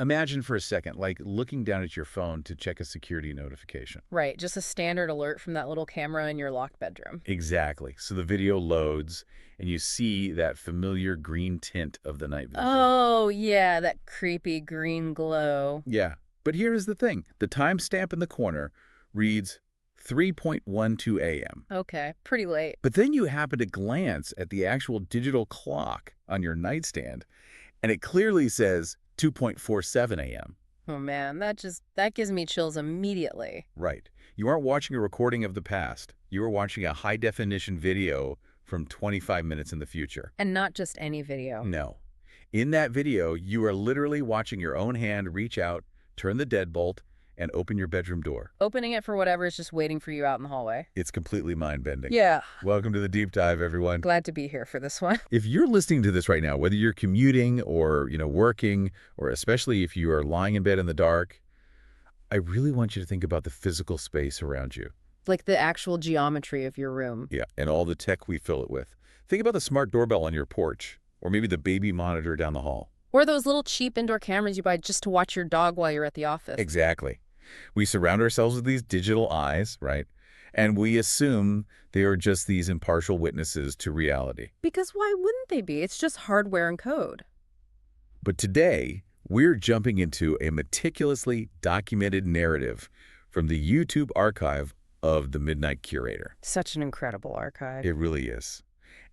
Imagine for a second, like looking down at your phone to check a security notification. Right, just a standard alert from that little camera in your locked bedroom. Exactly. So the video loads, and you see that familiar green tint of the night vision. Oh, yeah, that creepy green glow. Yeah. But here is the thing. The timestamp in the corner reads 3:12 a.m. Okay, pretty late. But then you happen to glance at the actual digital clock on your nightstand, and it clearly says 2:47 a.m. Oh man, that gives me chills immediately. Right. You aren't watching a recording of the past. You are watching a high-definition video from 25 minutes in the future. And not just any video. No. In that video, you are literally watching your own hand reach out, turn the deadbolt, and open your bedroom door. Opening it for whatever is just waiting for you out in the hallway. It's completely mind-bending. Yeah, Welcome to the deep dive, everyone. glad to be here for this one. If you're listening to this right now, whether you're commuting or, working, or especially if you are lying in bed in the dark, I really want you to think about the physical space around you. Like the actual geometry of your room. Yeah, and all the tech we fill it with. Think about the smart doorbell on your porch, or maybe the baby monitor down the hall. Or those little cheap indoor cameras you buy just to watch your dog while you're at the office. Exactly. We surround ourselves with these digital eyes, right? And we assume they are just these impartial witnesses to reality. Because why wouldn't they be? It's just hardware and code. But today, we're jumping into a meticulously documented narrative from the YouTube archive of The Midnight Curator. Such an incredible archive. It really is.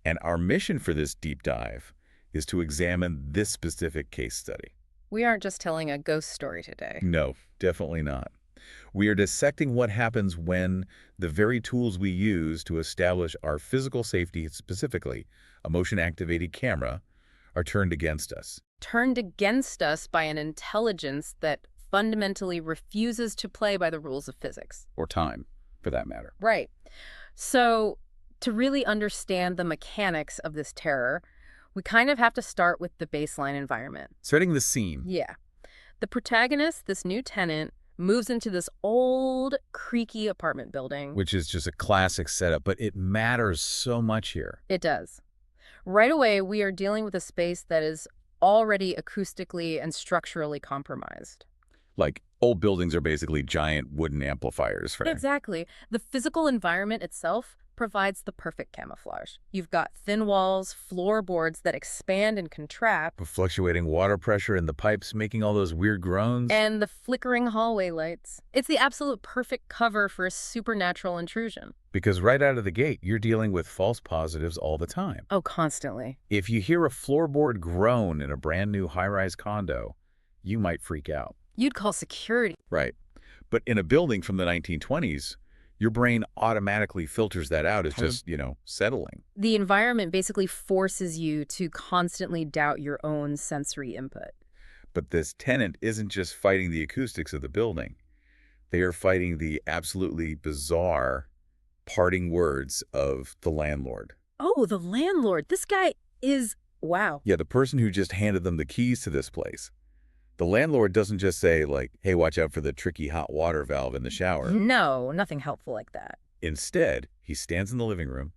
And our mission for this deep dive is to examine this specific case study. We aren't just telling a ghost story today. No, definitely not. We are dissecting what happens when the very tools we use to establish our physical safety, specifically a motion-activated camera, are turned against us. Turned against us by an intelligence that fundamentally refuses to play by the rules of physics. Or time, for that matter. Right. So, to really understand the mechanics of this terror, we kind of have to start with the baseline environment. Setting the scene. Yeah. The protagonist, this new tenant, moves into this old, creaky apartment building. Which is just a classic setup, but it matters so much here. It does. Right away, we are dealing with a space that is already acoustically and structurally compromised. Like, old buildings are basically giant wooden amplifiers, right? Exactly. The physical environment itself provides the perfect camouflage. You've got thin walls, floorboards that expand and contract, Fluctuating water pressure in the pipes making all those weird groans. and the flickering hallway lights. It's the absolute perfect cover for a supernatural intrusion. Because right out of the gate, you're dealing with false positives all the time. Oh, constantly. If you hear a floorboard groan in a brand new high-rise condo, you might freak out. You'd call security. Right. But in a building from the 1920s, your brain automatically filters that out as just, settling. The environment basically forces you to constantly doubt your own sensory input. But this tenant isn't just fighting the acoustics of the building. They are fighting the absolutely bizarre parting words of the landlord. Oh, the landlord. This guy is, wow. Yeah, the person who just handed them the keys to this place. The landlord doesn't just say, like, hey, watch out for the tricky hot water valve in the shower. No, nothing helpful like that. Instead, he stands in the living room,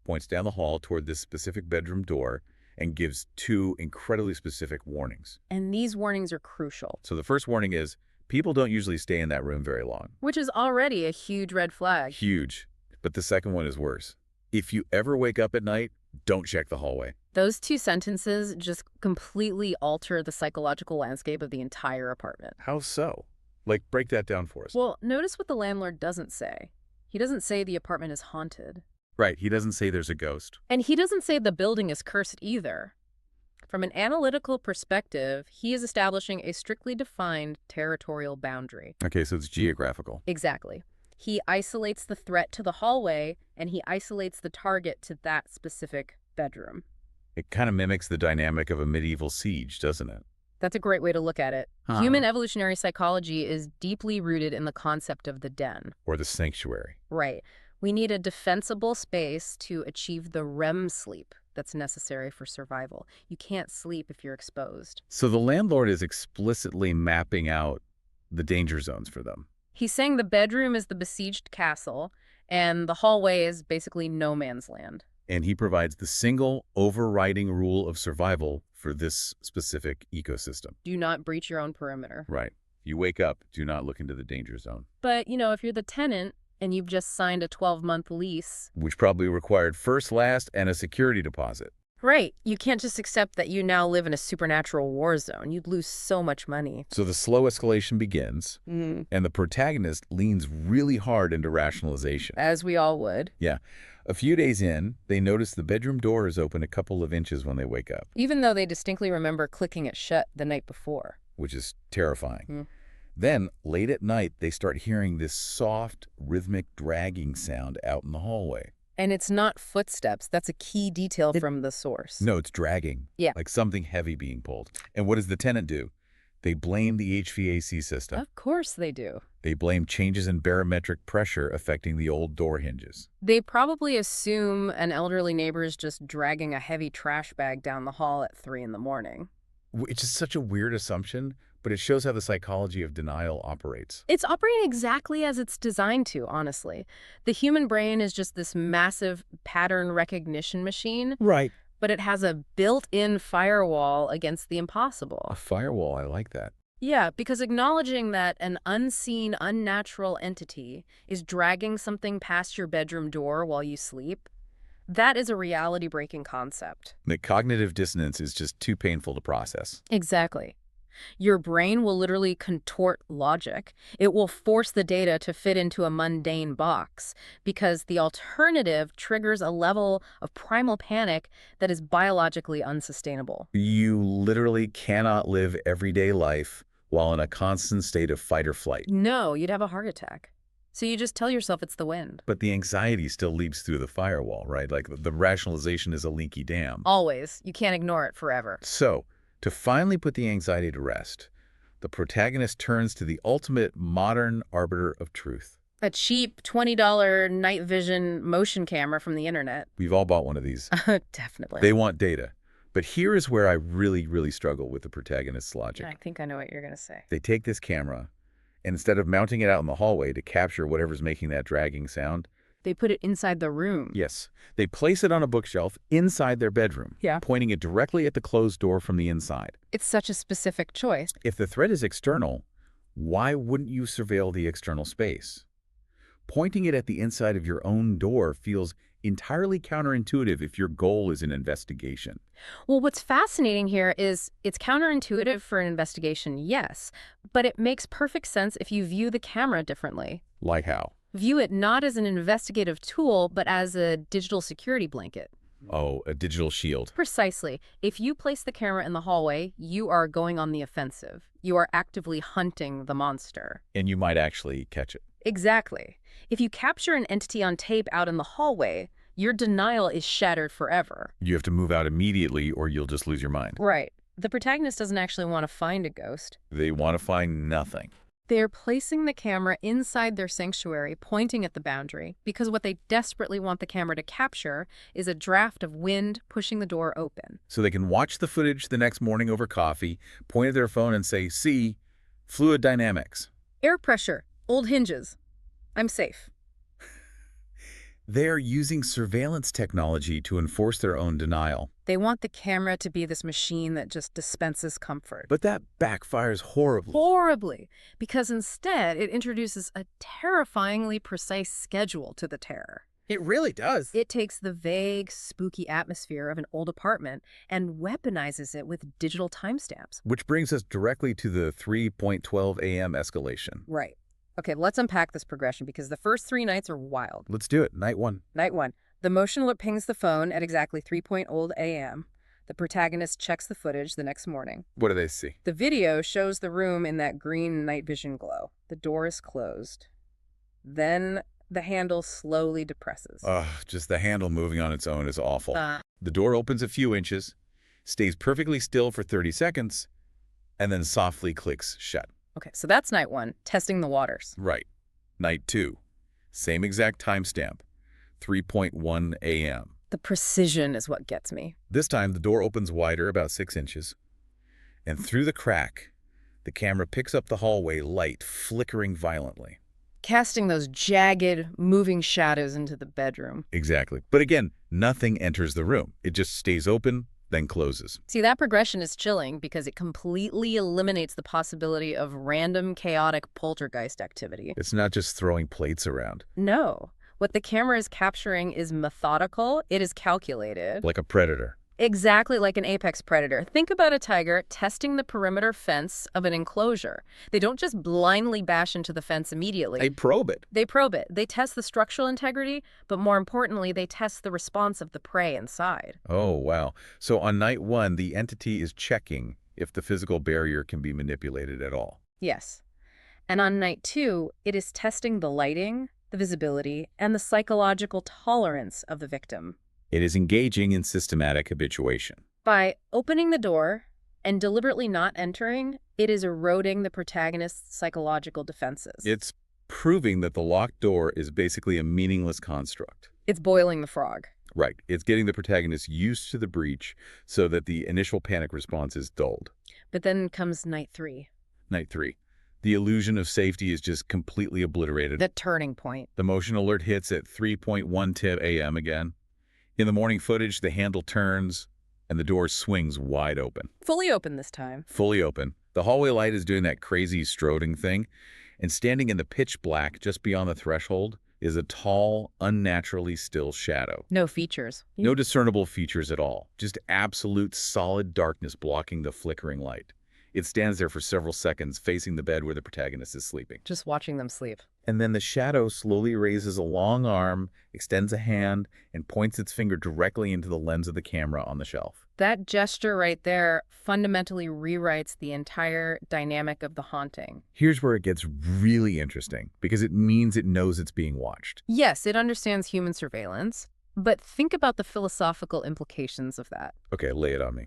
points down the hall toward this specific bedroom door, and gives two incredibly specific warnings. And these warnings are crucial, So the first warning is, people don't usually stay in that room very long. which is already a huge red flag. Huge. But the second one is worse. If you ever wake up at night, don't check the hallway. Those two sentences just completely alter the psychological landscape of the entire apartment. How so? Like, break that down for us. Well, notice what the landlord doesn't say. He doesn't say the apartment is haunted. Right, he doesn't say there's a ghost. And he doesn't say the building is cursed either. From an analytical perspective, he is establishing a strictly defined territorial boundary. Okay, so it's geographical. Exactly. He isolates the threat to the hallway, and he isolates the target to that specific bedroom. It kind of mimics the dynamic of a medieval siege, doesn't it? That's a great way to look at it. Huh. Human evolutionary psychology is deeply rooted in the concept of the den. Or the sanctuary. Right. We need a defensible space to achieve the REM sleep that's necessary for survival. You can't sleep if you're exposed. So the landlord is explicitly mapping out the danger zones for them. He's saying the bedroom is the besieged castle, and the hallway is basically no man's land. And he provides the single overriding rule of survival for this specific ecosystem. Do not breach your own perimeter. Right. You wake up, do not look into the danger zone. But, if you're the tenant and you've just signed a 12-month lease, Which probably required first, last, and a security deposit. right, you can't just accept that you now live in a supernatural war zone. You'd lose so much money. So the slow escalation begins, and the protagonist leans really hard into rationalization. As we all would. Yeah. A few days in, they notice the bedroom door is open a couple of inches when they wake up, Even though they distinctly remember clicking it shut the night before. which is terrifying. Mm. Then, late at night, they start hearing this soft, rhythmic dragging sound out in the hallway. And it's not footsteps. That's a key detail from the source. No, it's dragging. Yeah. Like something heavy being pulled. And what does the tenant do? They blame the HVAC system. Of course they do. They blame changes in barometric pressure affecting the old door hinges. They probably assume an elderly neighbor is just dragging a heavy trash bag down the hall at 3 in the morning. Which is such a weird assumption, but it shows how the psychology of denial operates. It's operating exactly as it's designed to, honestly. The human brain is just this massive pattern recognition machine, Right. but it has a built-in firewall against the impossible. A firewall, I like that. Yeah, because acknowledging that an unseen, unnatural entity is dragging something past your bedroom door while you sleep, that is a reality-breaking concept. The cognitive dissonance is just too painful to process. Exactly. Your brain will literally contort logic. It will force the data to fit into a mundane box because the alternative triggers a level of primal panic that is biologically unsustainable. You literally cannot live everyday life while in a constant state of fight or flight. No, you'd have a heart attack. So you just tell yourself it's the wind. But the anxiety still leaps through the firewall, right? Like the rationalization is a leaky dam. Always. You can't ignore it forever. So, to finally put the anxiety to rest, the protagonist turns to the ultimate modern arbiter of truth. A cheap $20 night vision motion camera from the internet. We've all bought one of these. Definitely. They want data. But here is where I really, really struggle with the protagonist's logic. I think I know what you're going to say. They take this camera, and instead of mounting it out in the hallway to capture whatever's making that dragging sound, They put it inside the room. yes, they place it on a bookshelf inside their bedroom, Yeah. pointing it directly at the closed door from the inside. It's such a specific choice. If the threat is external, why wouldn't you surveil the external space? Pointing it at the inside of your own door feels entirely counterintuitive if your goal is an investigation. Well, what's fascinating here is it's counterintuitive for an investigation, yes, but it makes perfect sense if you view the camera differently. Like how? View it not as an investigative tool, but as a digital security blanket. Oh, a digital shield. Precisely. If you place the camera in the hallway, you are going on the offensive. You are actively hunting the monster. And you might actually catch it. Exactly. If you capture an entity on tape out in the hallway, your denial is shattered forever. You have to move out immediately or you'll just lose your mind. Right. The protagonist doesn't actually want to find a ghost. They want to find nothing. They're placing the camera inside their sanctuary, pointing at the boundary, because what they desperately want the camera to capture is a draft of wind pushing the door open. So they can watch the footage the next morning over coffee, point at their phone and say, see, fluid dynamics. Air pressure, old hinges. I'm safe. They're using surveillance technology to enforce their own denial. They want the camera to be this machine that just dispenses comfort. But that backfires horribly. Horribly, because instead it introduces a terrifyingly precise schedule to the terror. It really does. It takes the vague, spooky atmosphere of an old apartment and weaponizes it with digital timestamps. Which brings us directly to the 3:12 a.m. escalation. Right. Okay, let's unpack this progression because the first 3 nights are wild. Let's do it. Night 1. Night 1. The motion alert pings the phone at exactly 3:00 a.m. The protagonist checks the footage the next morning. What do they see? The video shows the room in that green night vision glow. The door is closed. Then the handle slowly depresses. Just the handle moving on its own is awful. Uh. The door opens a few inches, stays perfectly still for 30 seconds, and then softly clicks shut. Okay, so that's night 1, testing the waters. Right. Night 2. Same exact timestamp. 3:01 a.m. The precision is what gets me. This time, the door opens wider, about 6 inches. And through the crack, the camera picks up the hallway light flickering violently. casting those jagged, moving shadows into the bedroom. Exactly. But again, nothing enters the room. It just stays open, then closes. See, that progression is chilling because it completely eliminates the possibility of random, chaotic poltergeist activity. It's not just throwing plates around, No. What the camera is capturing is methodical, it is calculated. like a predator. Exactly like an apex predator. Think about a tiger testing the perimeter fence of an enclosure. They don't just blindly bash into the fence immediately. They probe it. They probe it. They test the structural integrity, but more importantly, they test the response of the prey inside. Oh, wow. So on night 1, the entity is checking if the physical barrier can be manipulated at all. Yes. And on night 2, it is testing the lighting, the visibility, and the psychological tolerance of the victim. It is engaging in systematic habituation. By opening the door and deliberately not entering, it is eroding the protagonist's psychological defenses. It's proving that the locked door is basically a meaningless construct. It's boiling the frog. Right. It's getting the protagonist used to the breach so that the initial panic response is dulled. But then comes night 3. Night 3. The illusion of safety is just completely obliterated. The turning point. The motion alert hits at 3:10 a.m. again. In the morning footage, the handle turns and the door swings wide open. Fully open this time. Fully open. The hallway light is doing that crazy stroding thing, and standing in the pitch black just beyond the threshold is a tall, unnaturally still shadow. No features. No discernible features at all. Just absolute solid darkness blocking the flickering light. It stands there for several seconds, facing the bed where the protagonist is sleeping. Just watching them sleep. And then the shadow slowly raises a long arm, extends a hand, and points its finger directly into the lens of the camera on the shelf. That gesture right there fundamentally rewrites the entire dynamic of the haunting. Here's where it gets really interesting, because it means it knows it's being watched. Yes, it understands human surveillance, but think about the philosophical implications of that. Okay, lay it on me.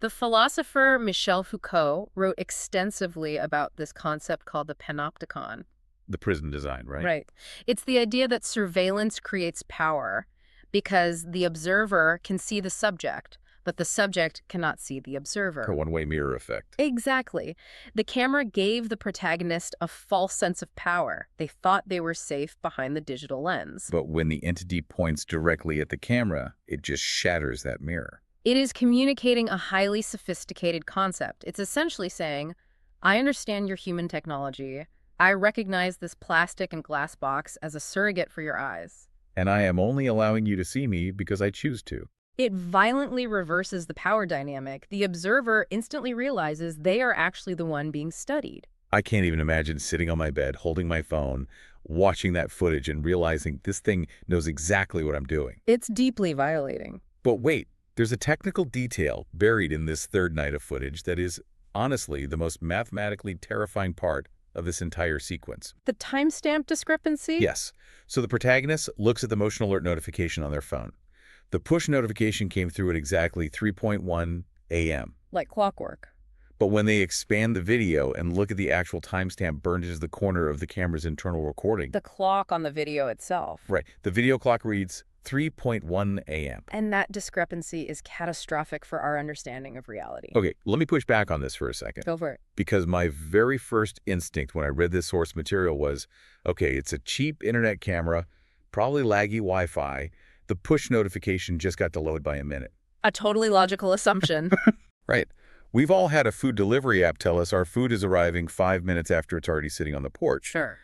The philosopher Michel Foucault wrote extensively about this concept called the panopticon. The prison design, right? Right. It's the idea that surveillance creates power because the observer can see the subject, but the subject cannot see the observer. A one-way mirror effect. Exactly. The camera gave the protagonist a false sense of power. They thought they were safe behind the digital lens. But when the entity points directly at the camera, it just shatters that mirror. It is communicating a highly sophisticated concept. It's essentially saying, I understand your human technology. I recognize this plastic and glass box as a surrogate for your eyes. And I am only allowing you to see me because I choose to. It violently reverses the power dynamic. The observer instantly realizes they are actually the one being studied. I can't even imagine sitting on my bed, holding my phone, watching that footage and realizing this thing knows exactly what I'm doing. It's deeply violating. But wait, there's a technical detail buried in this third night of footage that is, honestly, the most mathematically terrifying part of this entire sequence. The timestamp discrepancy? Yes. So the protagonist looks at the motion alert notification on their phone. The push notification came through at exactly 3:1 a.m. Like clockwork. But when they expand the video and look at the actual timestamp burned into the corner of the camera's internal recording. The clock on the video itself. Right. The video clock reads 3:1 a.m. And that discrepancy is catastrophic for our understanding of reality. Okay, let me push back on this for a second. Go for it. Because my very first instinct when I read this source material was, okay, it's a cheap internet camera, probably laggy Wi-Fi. The push notification just got delayed by a minute. A totally logical assumption. Right. We've all had a food delivery app tell us our food is arriving 5 minutes after it's already sitting on the porch. Sure.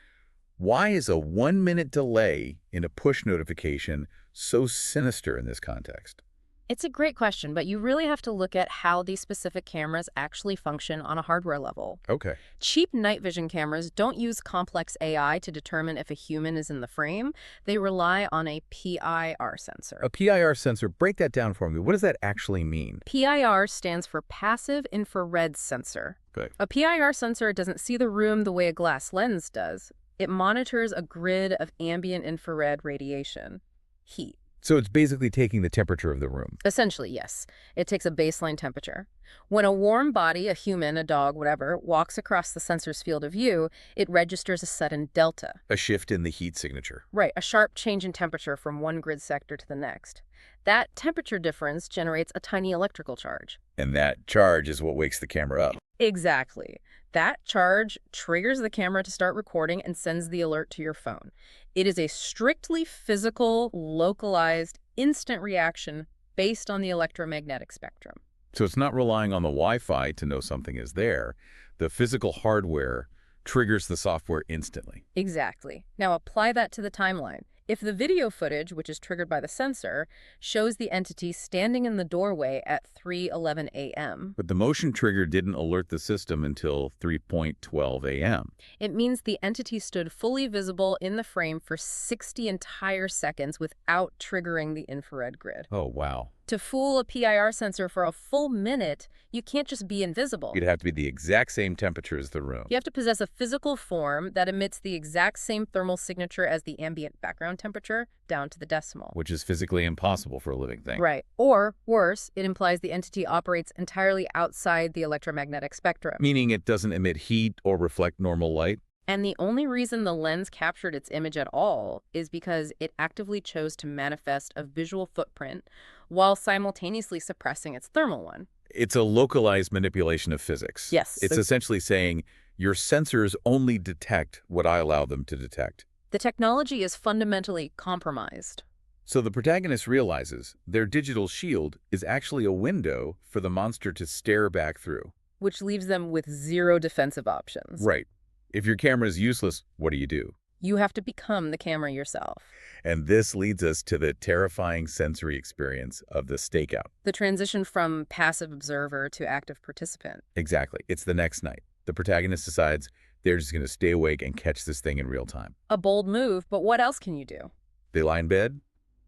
Why is a 1-minute delay in a push notification so sinister in this context? It's a great question, but you really have to look at how these specific cameras actually function on a hardware level. Okay. Cheap night vision cameras don't use complex AI to determine if a human is in the frame. They rely on a PIR sensor. A PIR sensor, break that down for me. What does that actually mean? PIR stands for Passive Infrared Sensor. Okay. A PIR sensor doesn't see the room the way a glass lens does. It monitors a grid of ambient infrared radiation, heat. So it's basically taking the temperature of the room. Essentially, yes. It takes a baseline temperature. When a warm body, a human, a dog, whatever, walks across the sensor's field of view, it registers a sudden delta. A shift in the heat signature. Right, a sharp change in temperature from one grid sector to the next. That temperature difference generates a tiny electrical charge. And that charge is what wakes the camera up. Exactly. That charge triggers the camera to start recording and sends the alert to your phone. It is a strictly physical, localized, instant reaction based on the electromagnetic spectrum. So it's not relying on the Wi-Fi to know something is there. The physical hardware triggers the software instantly. Exactly. Now apply that to the timeline. If the video footage, which is triggered by the sensor, shows the entity standing in the doorway at 3:11 a.m., But the motion trigger didn't alert the system until 3:12 a.m. it means the entity stood fully visible in the frame for 60 entire seconds without triggering the infrared grid. Oh, wow. To fool a PIR sensor for a full minute, you can't just be invisible. It'd have to be the exact same temperature as the room. You have to possess a physical form that emits the exact same thermal signature as the ambient background temperature, down to the decimal. Which is physically impossible for a living thing. Right. Or, worse, it implies the entity operates entirely outside the electromagnetic spectrum. Meaning it doesn't emit heat or reflect normal light. And the only reason the lens captured its image at all is because it actively chose to manifest a visual footprint while simultaneously suppressing its thermal one. It's a localized manipulation of physics. Yes. It's essentially saying your sensors only detect what I allow them to detect. The technology is fundamentally compromised. So the protagonist realizes their digital shield is actually a window for the monster to stare back through. Which leaves them with zero defensive options. Right. If your camera is useless, what do? You have to become the camera yourself. And this leads us to the terrifying sensory experience of the stakeout. The transition from passive observer to active participant. Exactly. It's the next night. The protagonist decides they're just going to stay awake and catch this thing in real time. A bold move, but what else can you do? They lie in bed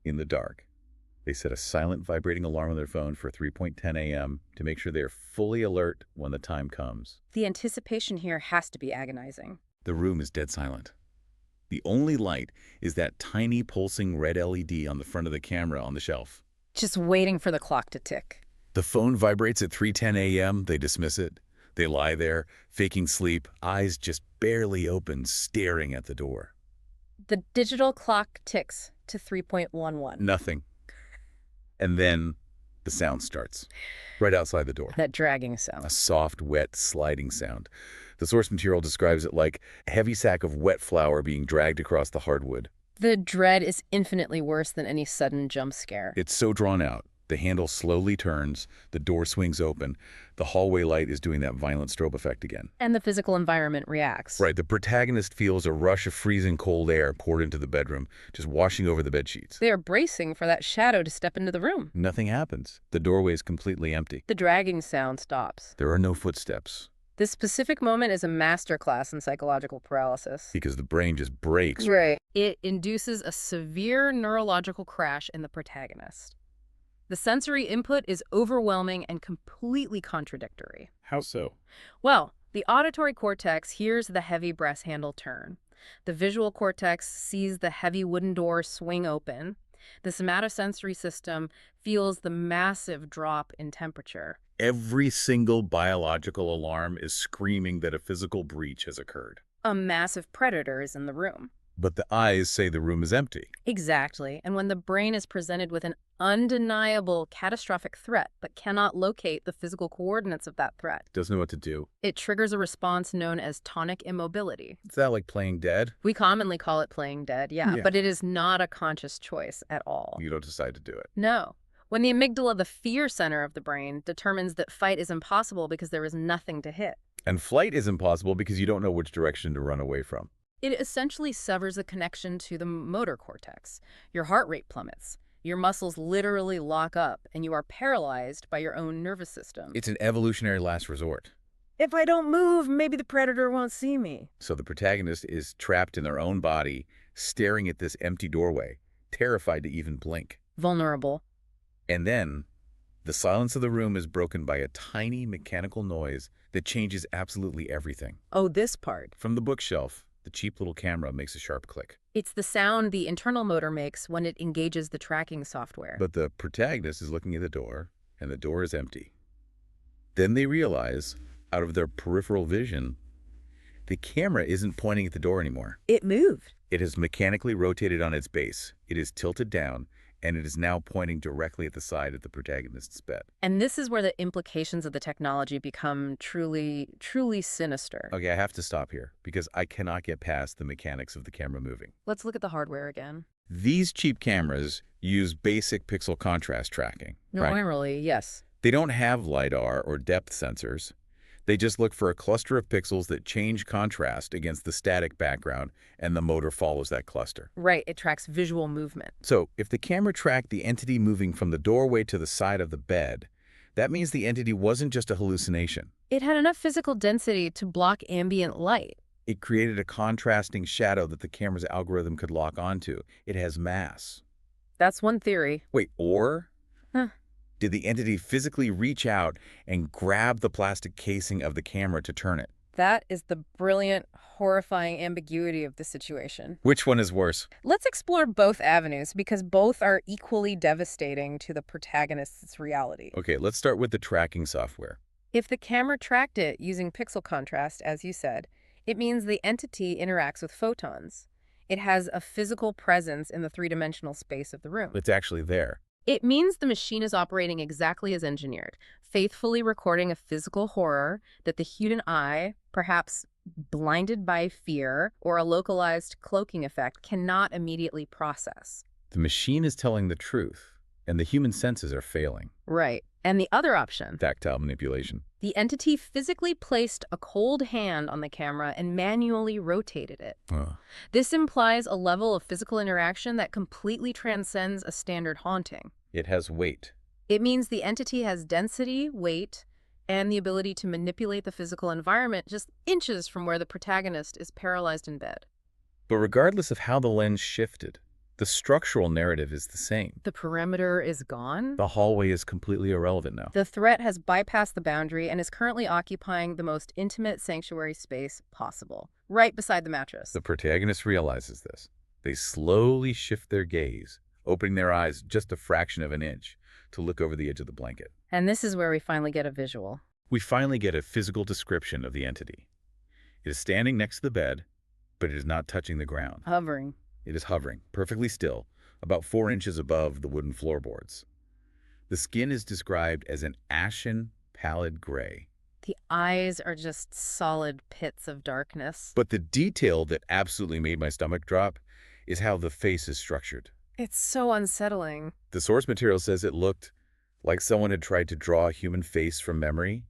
in the dark. They set a silent vibrating alarm on their phone for 3:10 a.m. to make sure they're fully alert when the time comes. The anticipation here has to be agonizing. The room is dead silent. The only light is that tiny pulsing red LED on the front of the camera on the shelf. Just waiting for the clock to tick. The phone vibrates at 3:10 a.m. They dismiss it. They lie there, faking sleep, eyes just barely open, staring at the door. The digital clock ticks to 3.11. Nothing. And then the sound starts, right outside the door. That dragging sound. A soft, wet, sliding sound. The source material describes it like a heavy sack of wet flour being dragged across the hardwood. The dread is infinitely worse than any sudden jump scare. It's so drawn out. The handle slowly turns, the door swings open, the hallway light is doing that violent strobe effect again. And the physical environment reacts. Right, the protagonist feels a rush of freezing cold air poured into the bedroom, just washing over the bedsheets. They are bracing for that shadow to step into the room. Nothing happens. The doorway is completely empty. The dragging sound stops. There are no footsteps. This specific moment is a masterclass in psychological paralysis. Because the brain just breaks. Right. It induces a severe neurological crash in the protagonist. The sensory input is overwhelming and completely contradictory. How so? Well, the auditory cortex hears the heavy brass handle turn. The visual cortex sees the heavy wooden door swing open. The somatosensory system feels the massive drop in temperature. Every single biological alarm is screaming that a physical breach has occurred. A massive predator is in the room. But the eyes say the room is empty. Exactly. And when the brain is presented with an undeniable catastrophic threat but cannot locate the physical coordinates of that threat, Doesn't know what to do. it triggers a response known as tonic immobility. Is that like playing dead? We commonly call it playing dead, yeah, Yeah. but it is not a conscious choice at all. You don't decide to do it. No. When the amygdala, the fear center of the brain, determines that fight is impossible because there is nothing to hit. And flight is impossible because you don't know which direction to run away from. It essentially severs the connection to the motor cortex. Your heart rate plummets. Your muscles literally lock up, and you are paralyzed by your own nervous system. It's an evolutionary last resort. If I don't move, maybe the predator won't see me. So the protagonist is trapped in their own body, staring at this empty doorway, terrified to even blink. Vulnerable. And then, the silence of the room is broken by a tiny mechanical noise that changes absolutely everything. Oh, this part. From the bookshelf, the cheap little camera makes a sharp click. It's the sound the internal motor makes when it engages the tracking software. But the protagonist is looking at the door, and the door is empty. Then they realize, out of their peripheral vision, the camera isn't pointing at the door anymore. It moved. It has mechanically rotated on its base. It is tilted down, and it is now pointing directly at the side of the protagonist's bed. And this is where the implications of the technology become truly, truly sinister. Okay, I have to stop here because I cannot get past the mechanics of the camera moving. Let's look at the hardware again. These cheap cameras use basic pixel contrast tracking, right? Normally, yes. They don't have LiDAR or depth sensors. They just look for a cluster of pixels that change contrast against the static background, and the motor follows that cluster. Right, it tracks visual movement. So if the camera tracked the entity moving from the doorway to the side of the bed, that means the entity wasn't just a hallucination. It had enough physical density to block ambient light. It created a contrasting shadow that the camera's algorithm could lock onto. It has mass. That's one theory. Wait, or? Huh. Did the entity physically reach out and grab the plastic casing of the camera to turn it? That is the brilliant, horrifying ambiguity of the situation. Which one is worse? Let's explore both avenues because both are equally devastating to the protagonist's reality. Okay, let's start with the tracking software. If the camera tracked it using pixel contrast, as you said, it means the entity interacts with photons. It has a physical presence in the three-dimensional space of the room. It's actually there. It means the machine is operating exactly as engineered, faithfully recording a physical horror that the human eye, perhaps blinded by fear or a localized cloaking effect, cannot immediately process. The machine is telling the truth, and the human senses are failing. Right. And the other option, Tactile manipulation. the entity physically placed a cold hand on the camera and manually rotated it. Ugh. This implies a level of physical interaction that completely transcends a standard haunting. It has weight. It means the entity has density, weight, and the ability to manipulate the physical environment just inches from where the protagonist is paralyzed in bed. But regardless of how the lens shifted, the structural narrative is the same. The perimeter is gone. The hallway is completely irrelevant now. The threat has bypassed the boundary and is currently occupying the most intimate sanctuary space possible, right beside the mattress. The protagonist realizes this. They slowly shift their gaze, opening their eyes just a fraction of an inch to look over the edge of the blanket. And this is where we finally get a visual. We finally get a physical description of the entity. It is standing next to the bed, but it is not touching the ground. Hovering. It is hovering, perfectly still, about 4 inches above the wooden floorboards. The skin is described as an ashen, pallid gray. The eyes are just solid pits of darkness. But the detail that absolutely made my stomach drop is how the face is structured. It's so unsettling. The source material says it looked like someone had tried to draw a human face from memory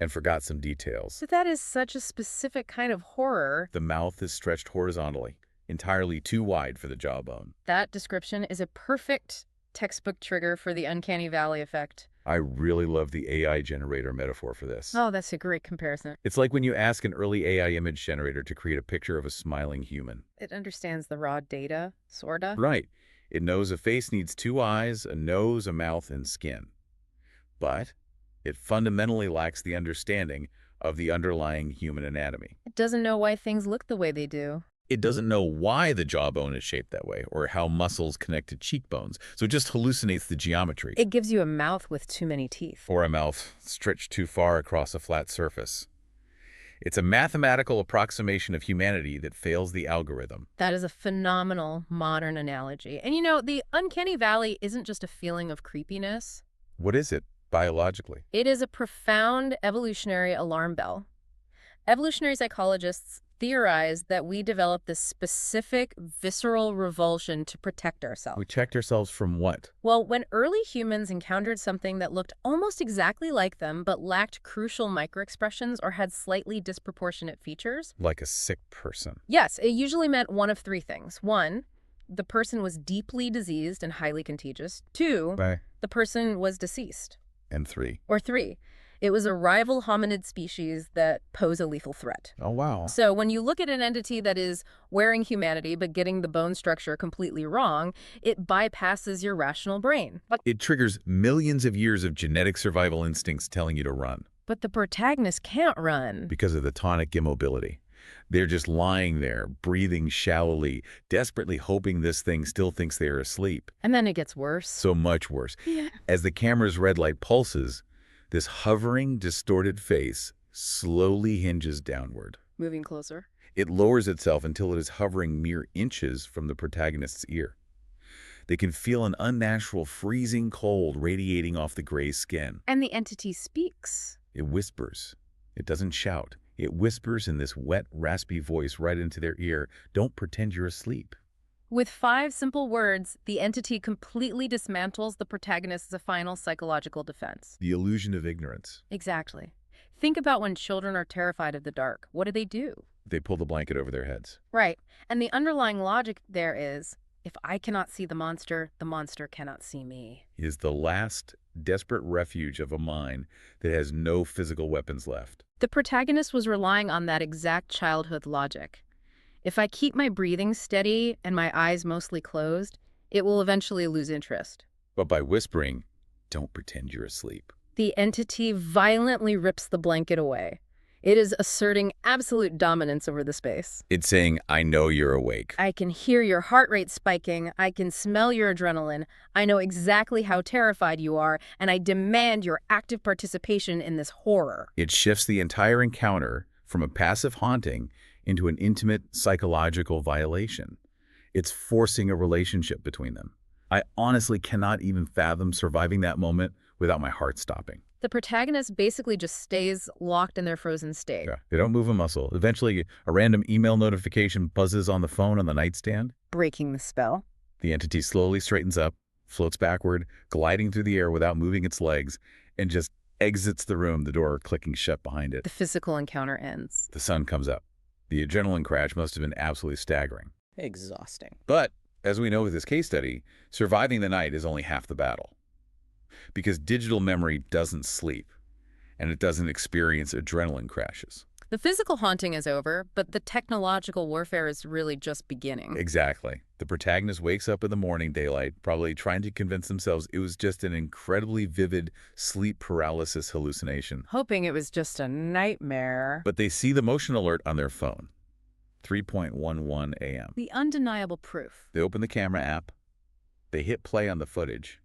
and forgot some details. But that is such a specific kind of horror. The mouth is stretched horizontally, entirely too wide for the jawbone. That description is a perfect textbook trigger for the uncanny valley effect. I really love the AI generator metaphor for this. Oh, that's a great comparison. It's like when you ask an early AI image generator to create a picture of a smiling human. It understands the raw data, sorta. Right. It knows a face needs 2 eyes, a nose, a mouth, and skin. But it fundamentally lacks the understanding of the underlying human anatomy. It doesn't know why things look the way they do. It doesn't know why the jawbone is shaped that way or how muscles connect to cheekbones, so it just hallucinates the geometry. It gives you a mouth with too many teeth. Or a mouth stretched too far across a flat surface. It's a mathematical approximation of humanity that fails the algorithm. That is a phenomenal modern analogy. And you know, the uncanny valley isn't just a feeling of creepiness. What is it, biologically? It is a profound evolutionary alarm bell. Evolutionary psychologists theorize that we develop this specific visceral revulsion to protect ourselves. We checked ourselves from what? Well, when early humans encountered something that looked almost exactly like them but lacked crucial microexpressions or had slightly disproportionate features, Like a sick person. yes, it usually meant one of 3 things. 1, the person was deeply diseased and highly contagious. 2, Bye. the person was deceased. And 3. Or 3, it was a rival hominid species that pose a lethal threat. Oh, wow. So when you look at an entity that is wearing humanity but getting the bone structure completely wrong, it bypasses your rational brain. It triggers millions of years of genetic survival instincts telling you to run But the protagonist can't run. because of the tonic immobility. They're just lying there, breathing shallowly, desperately hoping this thing still thinks they are asleep. And then it gets worse. So much worse. Yeah. As the camera's red light pulses, this hovering, distorted face slowly hinges downward. Moving closer. It lowers itself until it is hovering mere inches from the protagonist's ear. They can feel an unnatural freezing cold radiating off the gray's skin. And the entity speaks. It whispers. It doesn't shout. It whispers in this wet, raspy voice right into their ear. Don't pretend you're asleep. With 5 simple words, the entity completely dismantles the protagonist's final psychological defense. The illusion of ignorance. Exactly. Think about when children are terrified of the dark. What do? They pull the blanket over their heads. Right. And the underlying logic there is, if I cannot see the monster cannot see me. It is the last desperate refuge of a mind that has no physical weapons left. The protagonist was relying on that exact childhood logic. If I keep my breathing steady and my eyes mostly closed, it will eventually lose interest. But by whispering, don't pretend you're asleep. The entity violently rips the blanket away. It is asserting absolute dominance over the space. It's saying, I know you're awake. I can hear your heart rate spiking. I can smell your adrenaline. I know exactly how terrified you are, and I demand your active participation in this horror. It shifts the entire encounter from a passive haunting into an intimate psychological violation. It's forcing a relationship between them. I honestly cannot even fathom surviving that moment without my heart stopping. The protagonist basically just stays locked in their frozen state. Yeah, they don't move a muscle. Eventually, a random email notification buzzes on the phone on the nightstand. Breaking the spell. The entity slowly straightens up, floats backward, gliding through the air without moving its legs, and just exits the room, the door clicking shut behind it. The physical encounter ends. The sun comes up. The adrenaline crash must have been absolutely staggering. Exhausting. But, as we know with this case study, surviving the night is only half the battle. Because digital memory doesn't sleep, and it doesn't experience adrenaline crashes. The physical haunting is over, but the technological warfare is really just beginning. Exactly. The protagonist wakes up in the morning daylight, probably trying to convince themselves it was just an incredibly vivid sleep paralysis hallucination. Hoping it was just a nightmare. But they see the motion alert on their phone. 3:11 a.m. The undeniable proof. They open the camera app. They hit play on the footage.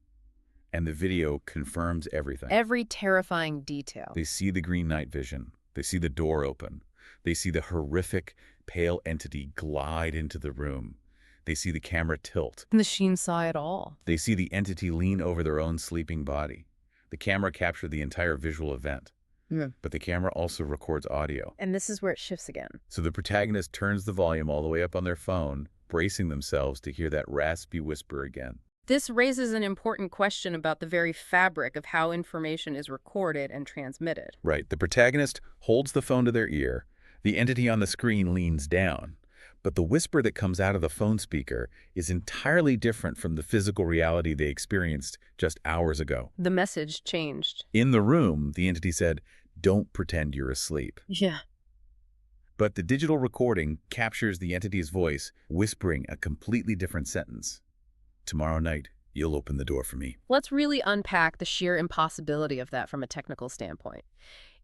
And the video confirms everything. Every terrifying detail. They see the green night vision. They see the door open. They see the horrific, pale entity glide into the room. They see the camera tilt. The machine saw it all. They see the entity lean over their own sleeping body. The camera captured the entire visual event. But the camera also records audio. And this is where it shifts again. So the protagonist turns the volume all the way up on their phone, bracing themselves to hear that raspy whisper again. This raises an important question about the very fabric of how information is recorded and transmitted. Right. The protagonist holds the phone to their ear. The entity on the screen leans down. But the whisper that comes out of the phone speaker is entirely different from the physical reality they experienced just hours ago. The message changed. In the room, the entity said, "Don't pretend you're asleep." Yeah. But the digital recording captures the entity's voice, whispering a completely different sentence. "Tomorrow night, you'll open the door for me." Let's really unpack the sheer impossibility of that from a technical standpoint.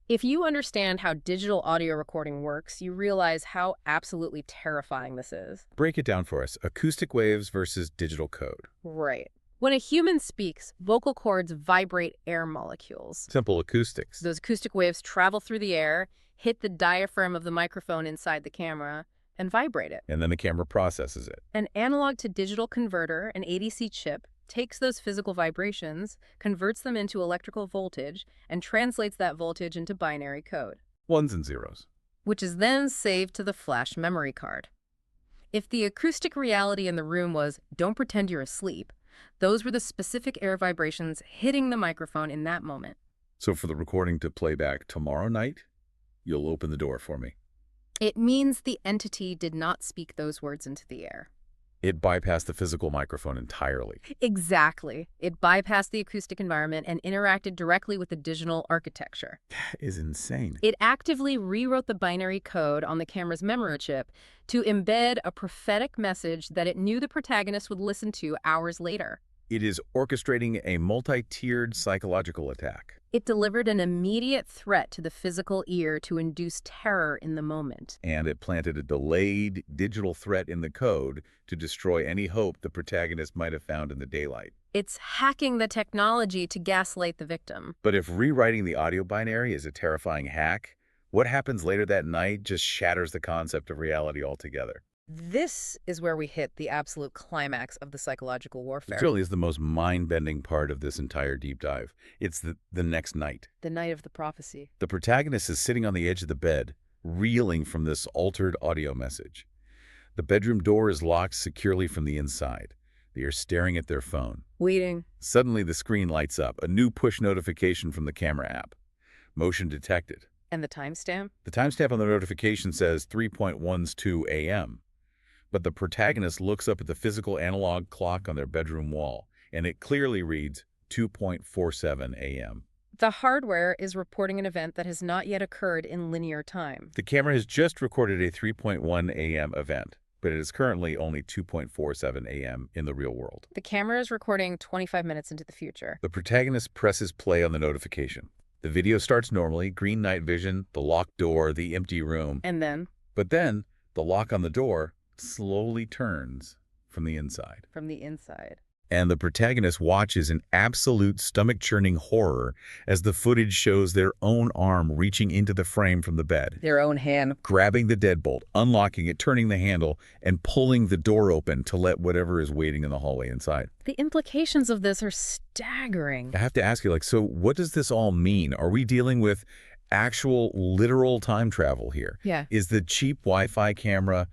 If you understand how digital audio recording works, you realize how absolutely terrifying this is. Break it down for us. Acoustic waves versus digital code. Right. When a human speaks, vocal cords vibrate air molecules. Simple acoustics. Those acoustic waves travel through the air, hit the diaphragm of the microphone inside the camera, and vibrate it. And then the camera processes it. An analog-to-digital converter, an ADC chip, takes those physical vibrations, converts them into electrical voltage, and translates that voltage into binary code, Ones and zeros. which is then saved to the flash memory card. If the acoustic reality in the room was, "Don't pretend you're asleep," those were the specific air vibrations hitting the microphone in that moment. So for the recording to play back tomorrow night, you'll open the door for me. It means the entity did not speak those words into the air. It bypassed the physical microphone entirely. Exactly. It bypassed the acoustic environment and interacted directly with the digital architecture. That is insane. It actively rewrote the binary code on the camera's memory chip to embed a prophetic message that it knew the protagonist would listen to hours later. It is orchestrating a multi-tiered psychological attack. It delivered an immediate threat to the physical ear to induce terror in the moment. And it planted a delayed digital threat in the code to destroy any hope the protagonist might have found in the daylight. It's hacking the technology to gaslight the victim. But if rewriting the audio binary is a terrifying hack, what happens later that night just shatters the concept of reality altogether. This is where we hit the absolute climax of the psychological This warfare. really is the most mind-bending part of this entire deep dive. It's the next night. The night of the prophecy. The protagonist is sitting on the edge of the bed, reeling from this altered audio message. The bedroom door is locked securely from the inside. They are staring at their phone. Waiting. Suddenly, the screen lights up, a new push notification from the camera app. Motion detected. And the timestamp? The timestamp on the notification says 3:12 a.m. But the protagonist looks up at the physical analog clock on their bedroom wall, and it clearly reads 2:47 a.m. The hardware is reporting an event that has not yet occurred in linear time. The camera has just recorded a 3:1 a.m. event, but it is currently only 2:47 a.m. in the real world. The camera is recording 25 minutes into the future. The protagonist presses play on the notification. The video starts normally, green night vision, the locked door, the empty room. And then, But then, the lock on the door slowly turns from the inside. from the inside. And the protagonist watches in absolute stomach-churning horror as the footage shows their own arm reaching into the frame from the bed, Their own hand. grabbing the deadbolt, unlocking it, turning the handle, and pulling the door open to let whatever is waiting in the hallway inside. The implications of this are staggering. I have to ask you, so what does this all mean? Are we dealing with actual, literal time travel here? Yeah. Is the cheap Wi-Fi camera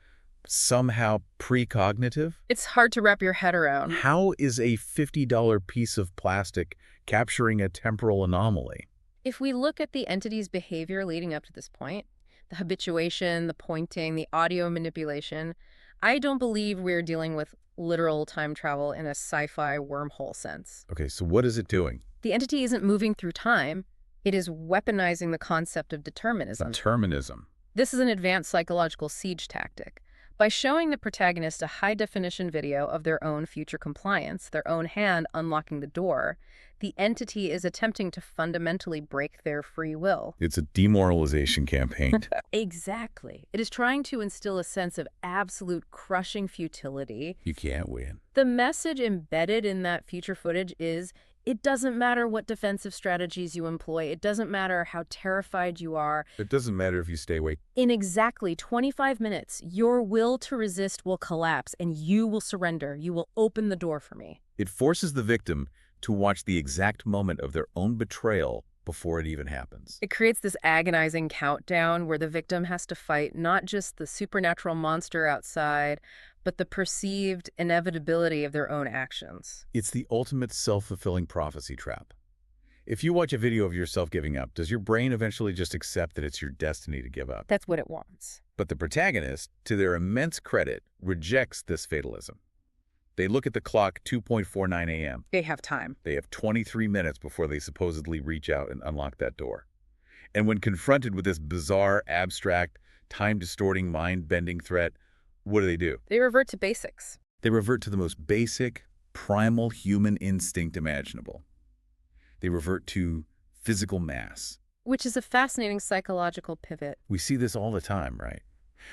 somehow precognitive? It's hard to wrap your head around. How is a $50 piece of plastic capturing a temporal anomaly? If we look at the entity's behavior leading up to this point, the habituation, the pointing, the audio manipulation, I don't believe we're dealing with literal time travel in a sci-fi wormhole sense. Okay, so what is it doing? The entity isn't moving through time. It is weaponizing the concept of determinism. Determinism. This is an advanced psychological siege tactic. By showing the protagonist a high-definition video of their own future compliance, their own hand unlocking the door, the entity is attempting to fundamentally break their free will. It's a demoralization campaign. Exactly. It is trying to instill a sense of absolute crushing futility. You can't win. The message embedded in that future footage is, it doesn't matter what defensive strategies you employ. It doesn't matter how terrified you are. It doesn't matter if you stay awake. In exactly 25 minutes, your will to resist will collapse and you will surrender. You will open the door for me. It forces the victim to watch the exact moment of their own betrayal before it even happens. It creates this agonizing countdown where the victim has to fight not just the supernatural monster outside, but the perceived inevitability of their own actions. It's the ultimate self-fulfilling prophecy trap. If you watch a video of yourself giving up, does your brain eventually just accept that it's your destiny to give up? That's what it wants. But the protagonist, to their immense credit, rejects this fatalism. They look at the clock, 2:49 a.m. They have time. They have 23 minutes before they supposedly reach out and unlock that door. And when confronted with this bizarre, abstract, time-distorting, mind-bending threat, what do? They revert to basics. They revert to the most basic, primal human instinct imaginable. They revert to physical mass. Which is a fascinating psychological pivot. We see this all the time, right?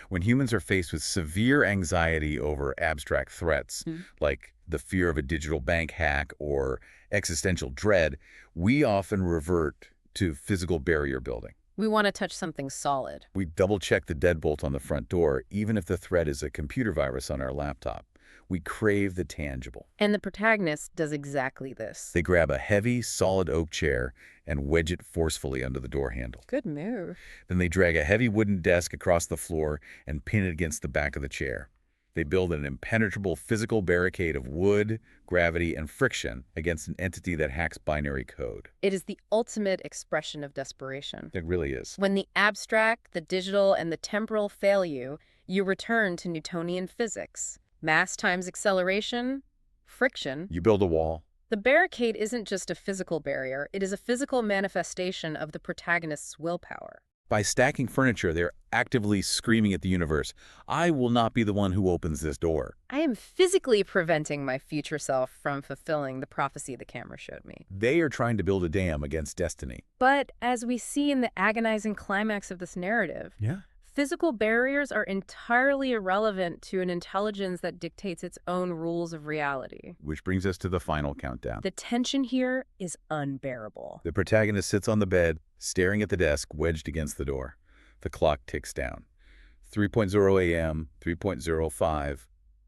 When humans are faced with severe anxiety over abstract threats, like the fear of a digital bank hack or existential dread, we often revert to physical barrier building. We want to touch something solid. We double-check the deadbolt on the front door, even if the threat is a computer virus on our laptop. We crave the tangible. And the protagonist does exactly this. They grab a heavy, solid oak chair and wedge it forcefully under the door handle. Good move. Then they drag a heavy wooden desk across the floor and pin it against the back of the chair. They build an impenetrable physical barricade of wood, gravity, and friction against an entity that hacks binary code. It is the ultimate expression of desperation. It really is. When the abstract, the digital, and the temporal fail you, you return to Newtonian physics. Mass times acceleration, friction. You build a wall. The barricade isn't just a physical barrier, it is a physical manifestation of the protagonist's willpower. By stacking furniture, they're actively screaming at the universe, I will not be the one who opens this door. I am physically preventing my future self from fulfilling the prophecy the camera showed me. They are trying to build a dam against destiny. But as we see in the agonizing climax of this narrative, physical barriers are entirely irrelevant to an intelligence that dictates its own rules of reality. Which brings us to the final countdown. The tension here is unbearable. The protagonist sits on the bed, staring at the desk wedged against the door. The clock ticks down. 3.0 a.m., 3.05,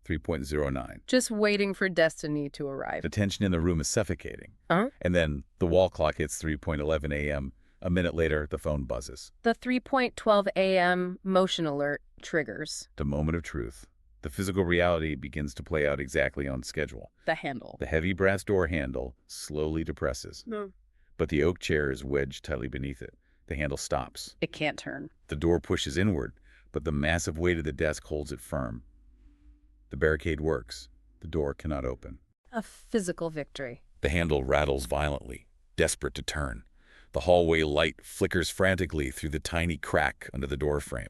3.09. Just waiting for destiny to arrive. The tension in the room is suffocating. Huh? And then the wall clock hits 3.11 a.m. A minute later, the phone buzzes. The 3.12 a.m. motion alert triggers. The moment of truth. The physical reality begins to play out exactly on schedule. The handle. The heavy brass door handle slowly depresses, No. but the oak chair is wedged tightly beneath it. The handle stops. It can't turn. The door pushes inward, but the massive weight of the desk holds it firm. The barricade works. The door cannot open. A physical victory. The handle rattles violently, desperate to turn. The hallway light flickers frantically through the tiny crack under the doorframe.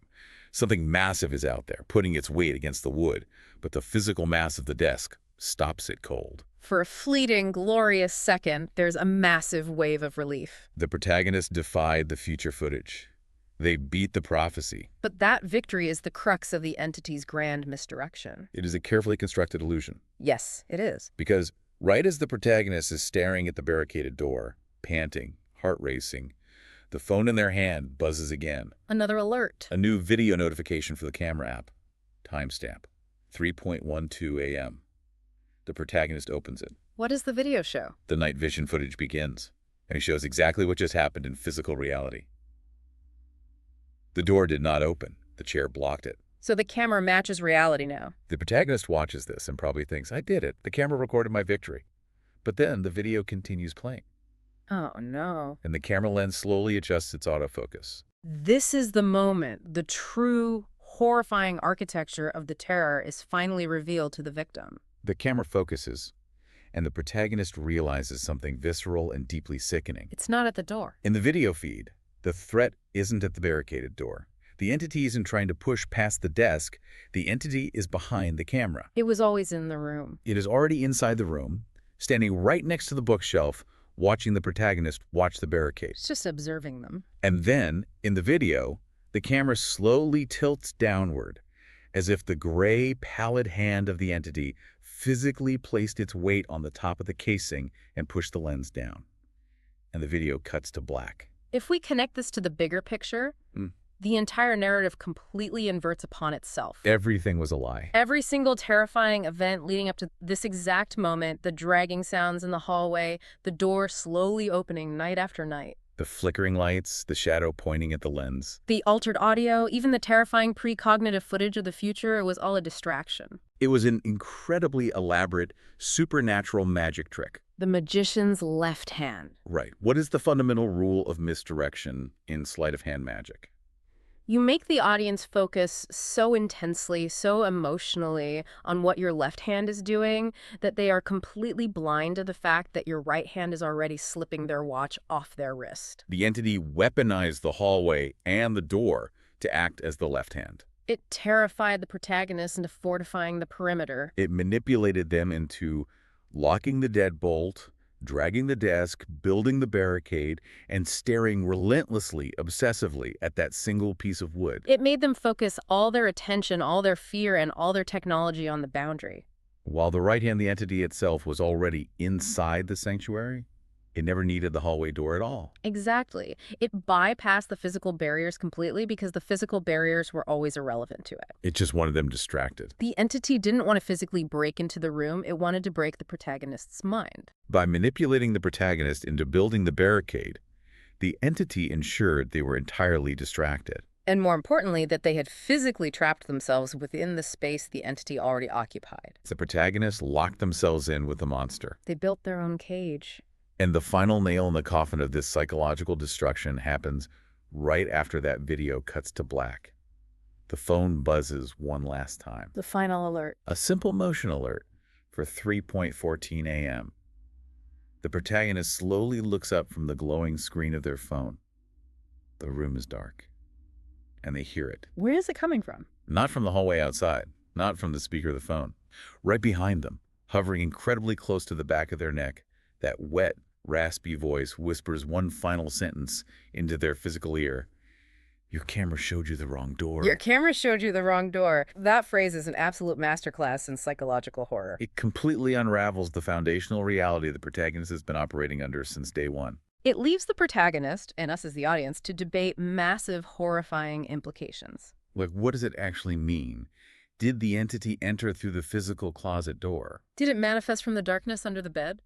Something massive is out there, putting its weight against the wood, but the physical mass of the desk stops it cold. For a fleeting, glorious second, there's a massive wave of relief. The protagonists defied the future footage. They beat the prophecy. But that victory is the crux of the entity's grand misdirection. It is a carefully constructed illusion, Yes, it is. because right as the protagonist is staring at the barricaded door, panting, heart racing, the phone in their hand buzzes again. Another alert. A new video notification for the camera app. Timestamp, 3.12 a.m. The protagonist opens it. What does the video show? The night vision footage begins, and it shows exactly what just happened in physical reality. The door did not open. The chair blocked it. So the camera matches reality now. The protagonist watches this and probably thinks, I did it. The camera recorded my victory. But then the video continues playing, Oh, no. and the camera lens slowly adjusts its autofocus. This is the moment the true, horrifying architecture of the terror is finally revealed to the victim. The camera focuses, and the protagonist realizes something visceral and deeply sickening. It's not at the door. In the video feed, the threat isn't at the barricaded door. The entity isn't trying to push past the desk. The entity is behind the camera. It was always in the room. It is already inside the room, standing right next to the bookshelf, watching the protagonist watch the barricade. It's just observing them. And then, in the video, the camera slowly tilts downward, as if the gray, pallid hand of the entity physically placed its weight on the top of the casing and pushed the lens down. And the video cuts to black. If we connect this to the bigger picture, the entire narrative completely inverts upon itself. Everything was a lie. Every single terrifying event leading up to this exact moment, the dragging sounds in the hallway, the door slowly opening night after night, The flickering lights, the shadow pointing at the lens. the altered audio, even the terrifying precognitive footage of the future, it was all a distraction. It was an incredibly elaborate, supernatural magic trick. The magician's left hand. Right. What is the fundamental rule of misdirection in sleight of hand magic? You make the audience focus so intensely, so emotionally on what your left hand is doing that they are completely blind to the fact that your right hand is already slipping their watch off their wrist. The entity weaponized the hallway and the door to act as the left hand. It terrified the protagonist into fortifying the perimeter. It manipulated them into locking the deadbolt, dragging the desk, building the barricade, and staring relentlessly, obsessively at that single piece of wood. It made them focus all their attention, all their fear, and all their technology on the boundary. While the right hand, the entity itself, was already inside the sanctuary, it never needed the hallway door at all. Exactly. It bypassed the physical barriers completely because the physical barriers were always irrelevant to it. It just wanted them distracted. The entity didn't want to physically break into the room. It wanted to break the protagonist's mind. By manipulating the protagonist into building the barricade, the entity ensured they were entirely distracted. And more importantly, that they had physically trapped themselves within the space the entity already occupied. The protagonists locked themselves in with the monster. They built their own cage. And the final nail in the coffin of this psychological destruction happens right after that video cuts to black. The phone buzzes one last time. The final alert. A simple motion alert for 3.14 a.m. The protagonist slowly looks up from the glowing screen of their phone. The room is dark, and they hear it. Where is it coming from? Not from the hallway outside, not from the speaker of the phone. Right behind them, hovering incredibly close to the back of their neck, that wet, raspy voice whispers one final sentence into their physical ear. Your camera showed you the wrong door. Your camera showed you the wrong door. That phrase is an absolute masterclass in psychological horror. It completely unravels the foundational reality the protagonist has been operating under since day one. It leaves the protagonist, and us as the audience, to debate massive, horrifying implications. Like, what does it actually mean? Did the entity enter through the physical closet door? Did it manifest from the darkness under the bed?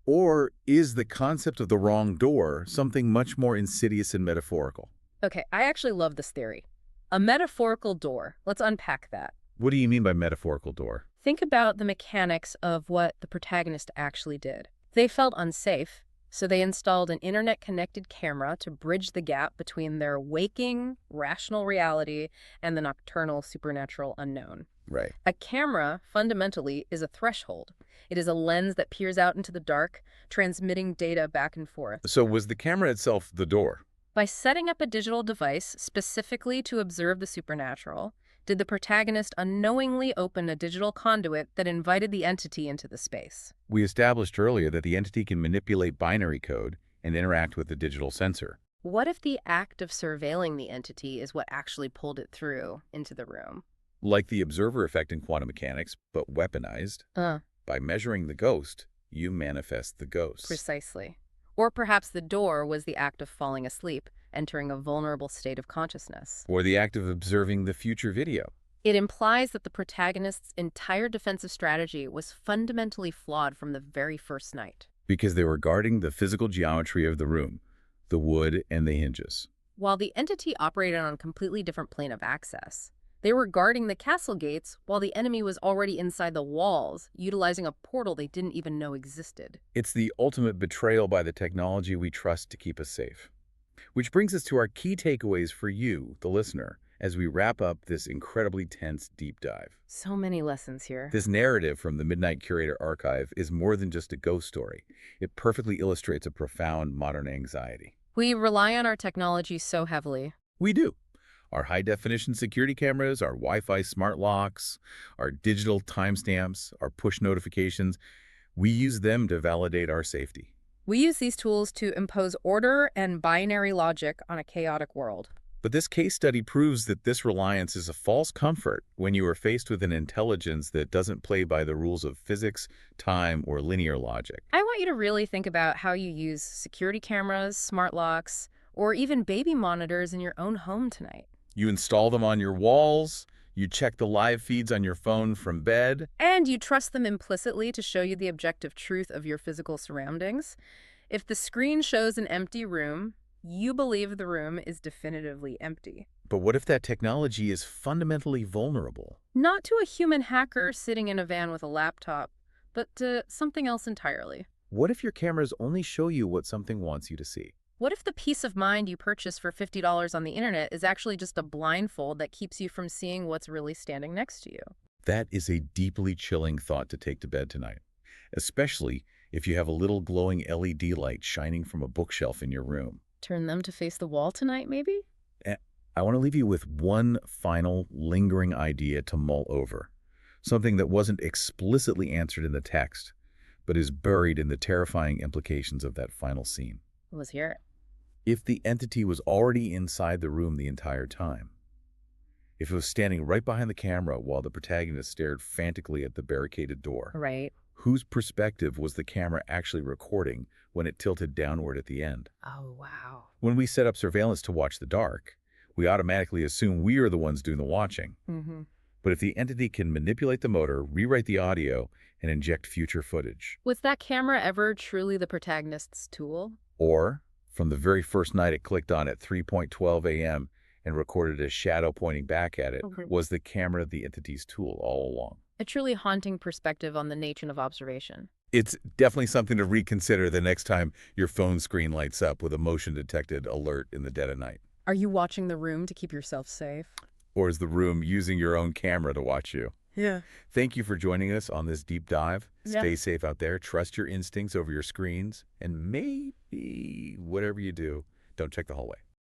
Or is the concept of the wrong door something much more insidious and metaphorical? Okay, I actually love this theory. A metaphorical door. Let's unpack that. What do you mean by metaphorical door? Think about the mechanics of what the protagonist actually did. They felt unsafe, so they installed an internet-connected camera to bridge the gap between their waking, rational reality and the nocturnal, supernatural unknown. Right. A camera, fundamentally, is a threshold. It is a lens that peers out into the dark, transmitting data back and forth. So was the camera itself the door? By setting up a digital device specifically to observe the supernatural, did the protagonist unknowingly open a digital conduit that invited the entity into the space? We established earlier that the entity can manipulate binary code and interact with the digital sensor. What if the act of surveilling the entity is what actually pulled it through into the room? Like the observer effect in quantum mechanics, but weaponized. By measuring the ghost, you manifest the ghost. Precisely. Or perhaps the door was the act of falling asleep, entering a vulnerable state of consciousness. Or the act of observing the future video. It implies that the protagonist's entire defensive strategy was fundamentally flawed from the very first night. Because they were guarding the physical geometry of the room, the wood and the hinges. While the entity operated on a completely different plane of access, they were guarding the castle gates while the enemy was already inside the walls, utilizing a portal they didn't even know existed. It's the ultimate betrayal by the technology we trust to keep us safe. Which brings us to our key takeaways for you, the listener, as we wrap up this incredibly tense deep dive. So many lessons here. This narrative from the Midnight Curator archive is more than just a ghost story. It perfectly illustrates a profound modern anxiety. We rely on our technology so heavily. We do. Our high-definition security cameras, our Wi-Fi smart locks, our digital timestamps, our push notifications, we use them to validate our safety. We use these tools to impose order and binary logic on a chaotic world. But this case study proves that this reliance is a false comfort when you are faced with an intelligence that doesn't play by the rules of physics, time, or linear logic. I want you to really think about how you use security cameras, smart locks, or even baby monitors in your own home tonight. You install them on your walls, you check the live feeds on your phone from bed. And you trust them implicitly to show you the objective truth of your physical surroundings. If the screen shows an empty room, you believe the room is definitively empty. But what if that technology is fundamentally vulnerable? Not to a human hacker sitting in a van with a laptop, but to something else entirely. What if your cameras only show you what something wants you to see? What if the peace of mind you purchase for $50 on the internet is actually just a blindfold that keeps you from seeing what's really standing next to you? That is a deeply chilling thought to take to bed tonight, especially if you have a little glowing LED light shining from a bookshelf in your room. Turn them to face the wall tonight, maybe? I want to leave you with one final lingering idea to mull over, something that wasn't explicitly answered in the text, but is buried in the terrifying implications of that final scene. Let's hear it. If the entity was already inside the room the entire time, if it was standing right behind the camera while the protagonist stared frantically at the barricaded door, Right. whose perspective was the camera actually recording when it tilted downward at the end? Oh, wow. When we set up surveillance to watch the dark, we automatically assume we are the ones doing the watching. Mm-hmm. But if the entity can manipulate the motor, rewrite the audio, and inject future footage, Was that camera ever truly the protagonist's tool? or from the very first night it clicked on at 3:12 a.m. and recorded a shadow pointing back at it, Okay. was the camera the entity's tool all along? A truly haunting perspective on the nature of observation. It's definitely something to reconsider the next time your phone screen lights up with a motion-detected alert in the dead of night. Are you watching the room to keep yourself safe? Or is the room using your own camera to watch you? Yeah. Thank you for joining us on this deep dive. Yeah. Stay safe out there. Trust your instincts over your screens. And maybe, whatever you do, don't check the hallway.